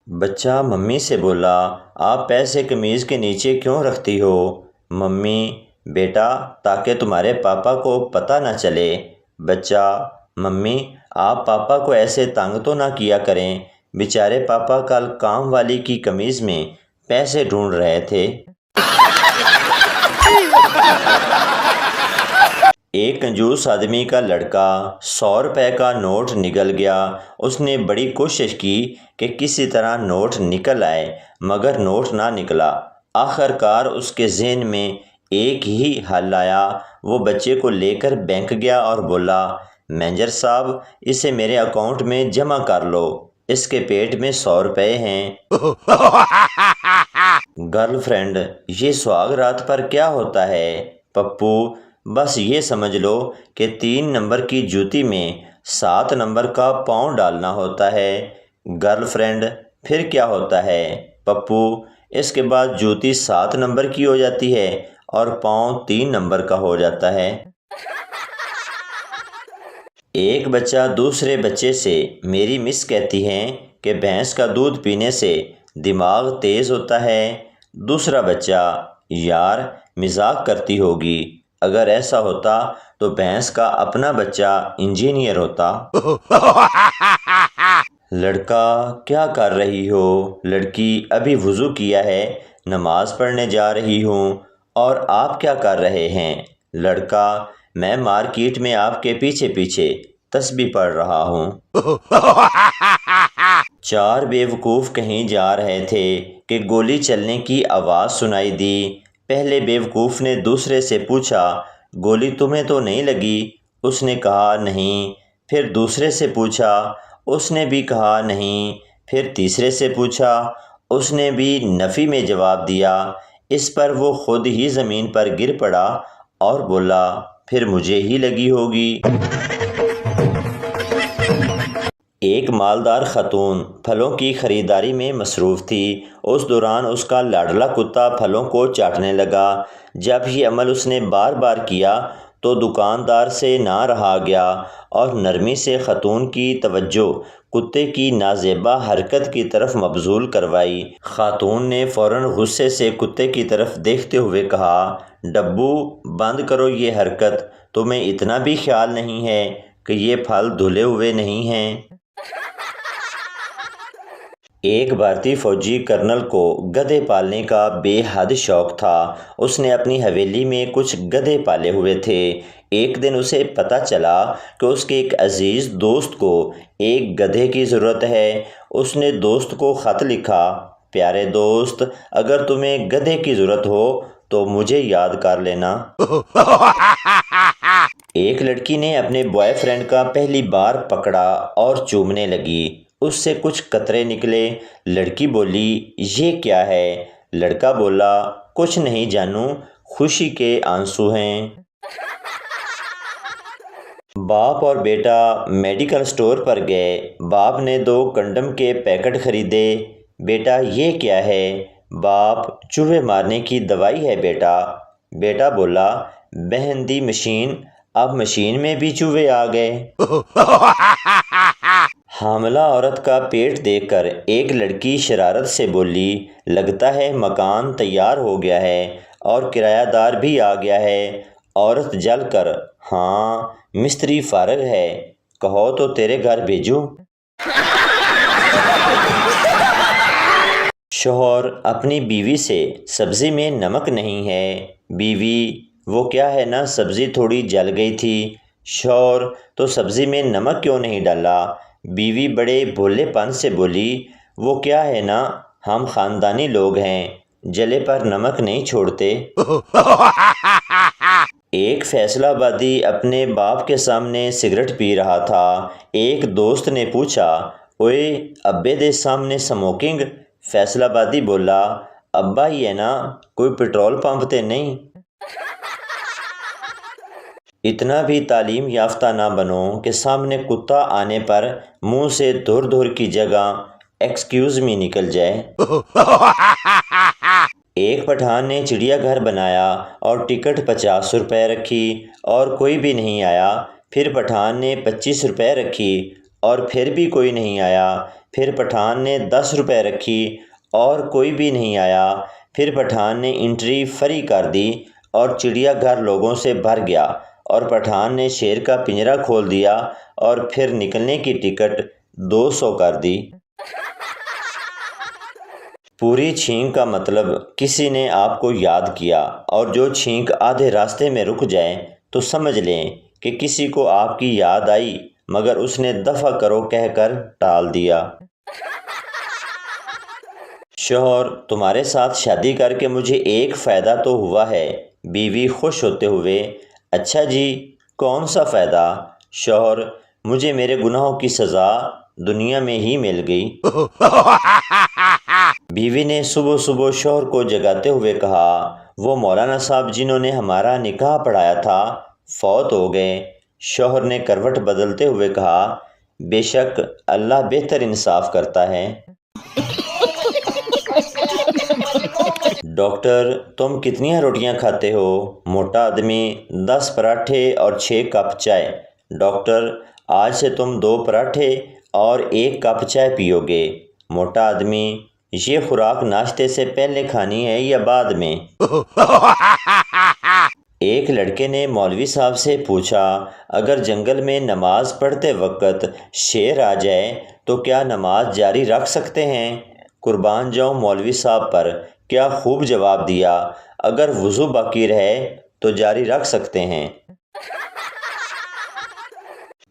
بچہ ممی سے بولا، آپ پیسے قمیض کے نیچے کیوں رکھتی ہو؟ ممی: بیٹا تاکہ تمہارے پاپا کو پتہ نہ چلے۔ بچہ: ممی آپ پاپا کو ایسے تنگ تو نہ کیا کریں، بیچارے پاپا کل کام والی کی قمیض میں پیسے ڈھونڈ رہے تھے۔ ایک کنجوس آدمی کا لڑکا 100 روپے کا نوٹ نکل گیا۔ اس نے بڑی کوشش کی کہ کسی طرح نوٹ نکل آئے مگر نوٹ نہ نکلا۔ آخر کار اس کے ذہن میں ایک ہی حل آیا۔ وہ بچے کو لے کر بینک گیا اور بولا، مینیجر صاحب اسے میرے اکاؤنٹ میں جمع کر لو، اس کے پیٹ میں 100 روپے ہیں۔ گرل فرینڈ: یہ سہاگ رات پر کیا ہوتا ہے؟ پپو: بس یہ سمجھ لو کہ 3 نمبر کی جوتی میں 7 نمبر کا پاؤں ڈالنا ہوتا ہے۔ گرل فرینڈ: پھر کیا ہوتا ہے؟ پپو: اس کے بعد جوتی 7 نمبر کی ہو جاتی ہے اور پاؤں 3 نمبر کا ہو جاتا ہے۔ ایک بچہ دوسرے بچے سے میری مس کہتی ہیں کہ بھینس کا دودھ پینے سے دماغ تیز ہوتا ہے۔ دوسرا بچہ: یار مذاق کرتی ہوگی، اگر ایسا ہوتا تو بھینس کا اپنا بچہ انجینئر ہوتا۔ لڑکا: کیا کر رہی ہو؟ لڑکی: ابھی وضو کیا ہے، نماز پڑھنے جا رہی ہوں۔ اور آپ کیا کر رہے ہیں؟ لڑکا: میں مارکیٹ میں آپ کے پیچھے پیچھے تسبیح پڑھ رہا ہوں۔ 4 بیوقوف کہیں جا رہے تھے کہ گولی چلنے کی آواز سنائی دی۔ پہلے بیوقوف نے دوسرے سے پوچھا، گولی تمہیں تو نہیں لگی؟ اس نے کہا نہیں۔ پھر دوسرے سے پوچھا، اس نے بھی کہا نہیں۔ پھر تیسرے سے پوچھا، اس نے بھی نفی میں جواب دیا۔ اس پر وہ خود ہی زمین پر گر پڑا اور بولا، پھر مجھے ہی لگی ہوگی۔ ایک مالدار خاتون پھلوں کی خریداری میں مصروف تھی۔ اس دوران اس کا لاڈلا کتا پھلوں کو چاٹنے لگا۔ جب یہ عمل اس نے بار بار کیا تو دکاندار سے نہ رہا گیا اور نرمی سے خاتون کی توجہ کتے کی نازیبا حرکت کی طرف مبذول کروائی۔ خاتون نے فوراً غصے سے کتے کی طرف دیکھتے ہوئے کہا، ڈبو بند کرو یہ حرکت، تمہیں اتنا بھی خیال نہیں ہے کہ یہ پھل دھلے ہوئے نہیں ہیں؟ ایک بھارتی فوجی کرنل کو گدھے پالنے کا بے حد شوق تھا۔ اس نے اپنی حویلی میں کچھ گدھے پالے ہوئے تھے۔ ایک دن اسے پتہ چلا کہ اس کے ایک عزیز دوست کو ایک گدھے کی ضرورت ہے۔ اس نے دوست کو خط لکھا، پیارے دوست، اگر تمہیں گدھے کی ضرورت ہو تو مجھے یاد کر لینا۔ ایک لڑکی نے اپنے بوائے فرینڈ کا پہلی بار پکڑا اور چومنے لگی۔ اس سے کچھ قطرے نکلے۔ لڑکی بولی، یہ کیا ہے؟ لڑکا بولا، کچھ نہیں جانو، خوشی کے آنسو ہیں۔ باپ اور بیٹا میڈیکل سٹور پر گئے۔ باپ نے 2 کنڈم کے پیکٹ خریدے۔ بیٹا یہ کیا ہے؟ باپ: چوہے مارنے کی دوائی ہے بیٹا۔ بیٹا بولا، بہن دی مشین، اب مشین میں بھی چوہے آ گئے۔ حاملہ عورت کا پیٹ دیکھ کر ایک لڑکی شرارت سے بولی، لگتا ہے مکان تیار ہو گیا ہے اور کرایہ دار بھی آ گیا ہے۔ عورت جل کر، ہاں مستری فارغ ہے، کہو تو تیرے گھر بھیجوں۔ شوہر اپنی بیوی سے، سبزی میں نمک نہیں ہے۔ بیوی: وہ کیا ہے نا، سبزی تھوڑی جل گئی تھی۔ شوہر: تو سبزی میں نمک کیوں نہیں ڈالا؟ بیوی بڑے بھولے پن سے بولی، وہ کیا ہے نا، ہم خاندانی لوگ ہیں، جلے پر نمک نہیں چھوڑتے۔ ایک فیصل آبادی اپنے باپ کے سامنے سگریٹ پی رہا تھا۔ ایک دوست نے پوچھا، اوئے ابے دے سامنے سموکنگ؟ فیصل آبادی بولا، ابا ہی ہے نا، کوئی پٹرول پمپ تے نہیں۔ اتنا بھی تعلیم یافتہ نہ بنو کہ سامنے کتا آنے پر منہ سے دھر دھر کی جگہ ایکسکیوز می نکل جائے۔ ایک پٹھان نے چڑیا گھر بنایا اور ٹکٹ 50 روپے رکھی اور کوئی بھی نہیں آیا۔ پھر پٹھان نے 25 روپے رکھی اور پھر بھی کوئی نہیں آیا۔ پھر پٹھان نے 10 روپے رکھی اور کوئی بھی نہیں آیا۔ پھر پٹھان نے انٹری فری کر دی اور چڑیا گھر لوگوں سے بھر گیا، اور پٹھان نے شیر کا پنجرا کھول دیا اور پھر نکلنے کی ٹکٹ 200 کر دی۔ پوری چھینک کا مطلب کسی نے آپ کو یاد کیا، اور جو چھینک آدھے راستے میں رک جائے تو سمجھ لیں کہ کسی کو آپ کی یاد آئی مگر اس نے دفع کرو کہہ کر ٹال دیا۔ شوہر: تمہارے ساتھ شادی کر کے مجھے ایک فائدہ تو ہوا ہے۔ بیوی خوش ہوتے ہوئے: اچھا جی، کون سا فائدہ؟ شوہر: مجھے میرے گناہوں کی سزا دنیا میں ہی مل گئی۔ بیوی نے صبح صبح شوہر کو جگاتے ہوئے کہا: وہ مولانا صاحب جنہوں نے ہمارا نکاح پڑھایا تھا فوت ہو گئے۔ شوہر نے کروٹ بدلتے ہوئے کہا: بے شک اللہ بہتر انصاف کرتا ہے۔ ڈاکٹر: تم کتنی روٹیاں کھاتے ہو؟ موٹا آدمی: 10 پراٹھے اور 6 کپ چائے۔ ڈاکٹر: آج سے تم 2 پراٹھے اور 1 کپ چائے پیو گے۔ موٹا آدمی: یہ خوراک ناشتے سے پہلے کھانی ہے یا بعد میں؟ ایک لڑکے نے مولوی صاحب سے پوچھا: اگر جنگل میں نماز پڑھتے وقت شیر آ جائے تو کیا نماز جاری رکھ سکتے ہیں؟ قربان جاؤں مولوی صاحب پر، کیا خوب جواب دیا! اگر وضو باقی رہے تو جاری رکھ سکتے ہیں۔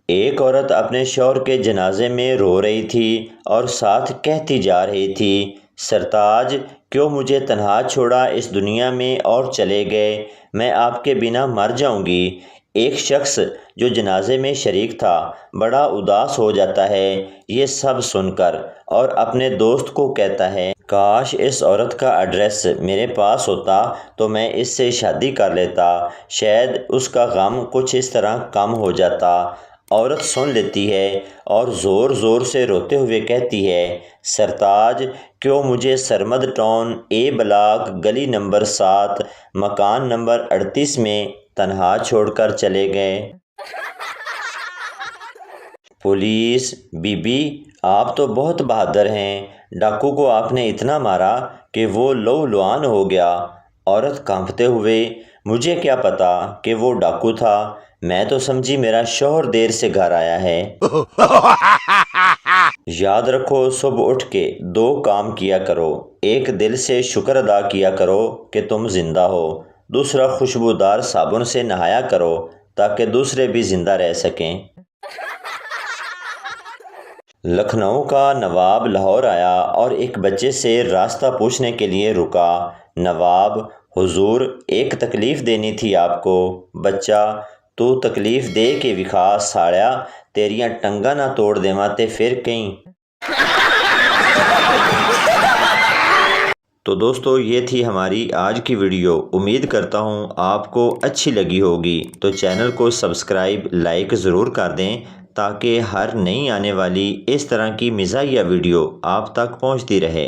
ایک عورت اپنے شوہر کے جنازے میں رو رہی تھی اور ساتھ کہتی جا رہی تھی: سرتاج، کیوں مجھے تنہا چھوڑا اس دنیا میں اور چلے گئے؟ میں آپ کے بنا مر جاؤں گی۔ ایک شخص جو جنازے میں شریک تھا بڑا اداس ہو جاتا ہے یہ سب سن کر، اور اپنے دوست کو کہتا ہے: کاش اس عورت کا ایڈریس میرے پاس ہوتا تو میں اس سے شادی کر لیتا، شاید اس کا غم کچھ اس طرح کم ہو جاتا۔ عورت سن لیتی ہے اور زور زور سے روتے ہوئے کہتی ہے: سرتاج، کیوں مجھے سرمد ٹاؤن اے بلاک گلی نمبر 7 مکان نمبر 38 میں تنہا چھوڑ کر چلے گئے؟ پولیس: بی بی، آپ تو بہت بہادر ہیں، ڈاکو کو آپ نے اتنا مارا کہ وہ لہو لعان ہو گیا۔ عورت کانپتے ہوئے: مجھے کیا پتا کہ وہ ڈاکو تھا، میں تو سمجھی میرا شوہر دیر سے گھر آیا ہے۔ یاد رکھو، صبح اٹھ کے 2 کام کیا کرو: ایک دل سے شکر ادا کیا کرو کہ تم زندہ ہو، دوسرا خوشبودار صابن سے نہایا کرو تاکہ دوسرے بھی زندہ رہ سکیں۔ لکھنؤ کا نواب لاہور آیا اور ایک بچے سے راستہ پوچھنے کے لیے رکا۔ نواب: حضور، ایک تکلیف دینی تھی آپ کو۔ بچہ: تو تکلیف دے کے وکھا ساڑیا، تیریاں ٹنگا نہ توڑ دیواں تے پھر کہیں۔ تو دوستو، یہ تھی ہماری آج کی ویڈیو۔ امید کرتا ہوں آپ کو اچھی لگی ہوگی، تو چینل کو سبسکرائب لائک ضرور کر دیں تاکہ ہر نئی آنے والی اس طرح کی مزاحیہ ویڈیو آپ تک پہنچتی رہے۔